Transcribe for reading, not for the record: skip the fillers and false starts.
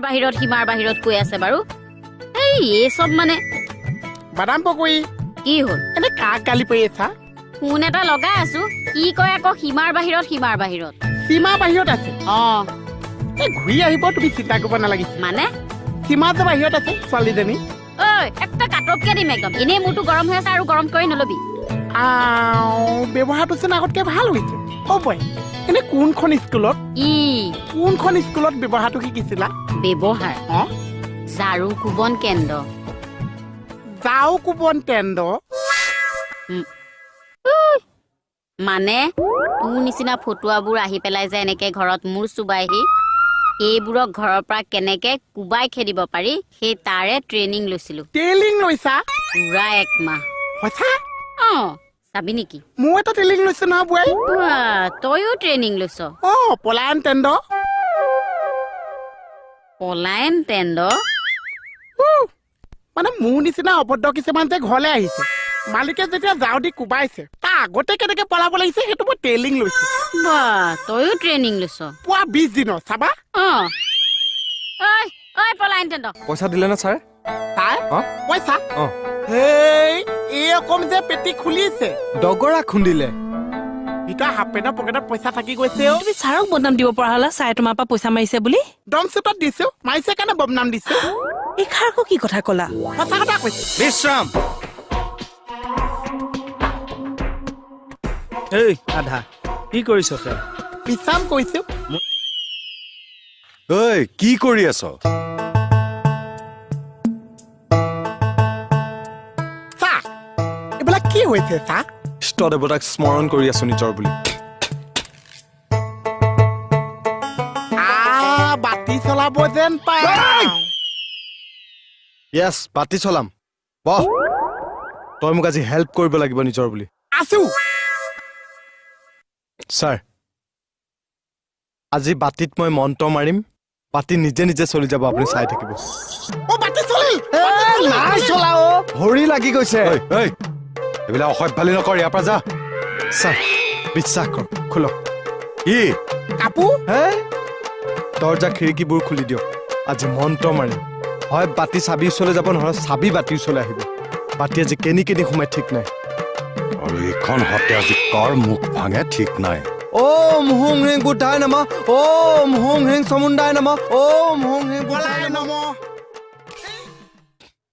বাহিৰত সীমাৰ বাহিৰত কৈ আছে বাৰু এই সব মানে বাদাম পকৰি কি হ'ল এনে কাক গালি পাৰি আছা ফোন এটা লগাই আছো কি কয় আকৌ সীমাৰ বাহিৰত সীমা বাহিৰত আছে এই ঘূৰি আহিব তুমি চিন্তা কৰিব নালাগিছে মানে সীমা যে বাহিৰত আছে ছোৱালীজনী ঐ একটা কাটককে দিম একদম এনেই মোৰটো গৰম হৈ আছে আৰু গৰম কৰি নলবি ব্যৱহাৰটো চোন আগতকে ভাল হৈছে বই এনে কোনখন স্কুলত ব্যৱহাৰটো শিকিছিলা ব্যৱহাৰ ঝাৰু কোবন কেন্দ্ৰ যাও কোবন কেন্দ্ৰ মানে তোৰ নিচিনা ফটুৱাবোৰ আহি পেলাই যে এনেকে ঘৰত মূৰ চুবাইহি এইবোৰক ঘৰৰ পৰা কেনেকে কুবাই খেদিব পাৰি সেই তাৰে ট্ৰেইনিং লৈছিলো লৈছা পুৰা 1 মাহ সঁচা চাবি নেকি মই এটা ট্ৰেইনিং লৈছো নহয় বই তইও ট্ৰেইনিং লৈছ পলায়ন কেন্দ্ৰ মানে মোৰ নিচিনা অভদ্ৰ কিছুমান যে ঘৰলৈ আহিছে মালিকে যেতিয়া যাওঁ দি কোবাইছে তাৰ আগতে কেনেকে পলাব লাগিছে সেইটো মই ট্ৰেইনিং লৈছো তইও ট্ৰেইনিং লৈছ পুৱা 20 দিনৰ চাবা পইচা দিলে না ছাৰ পইচা এই অকম যে পেটি খুলিছে ডগৰা খুন্দিলে ভিতৰত হাফ পেণ্টৰ পকেটত পইচা থাকি গৈছে তুমি ছাৰক বদনাম দিব পৰা হলা ছাৰে তোমাৰ পৰা পইচা মাৰিছে বুলি দম চুটত দিছো মাৰিছে কাৰণে বদনাম দিছো এইষাৰ আকৌ কি কথা ক'লা সঁচা কথা কৈছে বিশ্ৰাম এই আধা কি কৰিছ তই বিশ্ৰাম কৈছো ঐ কি কৰি আছ চা এইবিলাক কি হৈছে চা ইষ্ট দেৱতাক স্মৰণ কৰি আছো নিজৰ বুলি বাতি চলাব যেন পাই য়েছ বাতি চলাম বহ তই মোক আজি হেল্প কৰিব লাগিব নিজৰ বুলি আছো ছাৰ আজি বাতিত মই মন্ত্ৰ মাৰিম বাতি নিজে নিজে চলি যাব আপুনি চাই থাকিব বাতি চলিল ভৰি লাগি গৈছে এইবিলাক অসভ্যালি নকৰ ইয়াৰ পৰা যা ছাৰ বিশ্বাস কৰক খোলক কি কাপোৰ দৰ্জা খিৰিকীবোৰ খুলি দিয়ক আজি মন্ত্ৰ মাৰিম হয় বাতি চাবি ওচৰলৈ যাব নহয় চাবি বাতি ওচৰলৈ আহিব বাতি আজি কেনি সোমাই ঠিক নাই আৰু এইখন হাতে আজি কাৰ মুখ ভাঙে ঠিক নাই ওম হুং হিং বুদ্ধায় নমঃ ওম হুং হিং সমুন্দায় নমঃ ওম হুং হিং বলাই নমঃ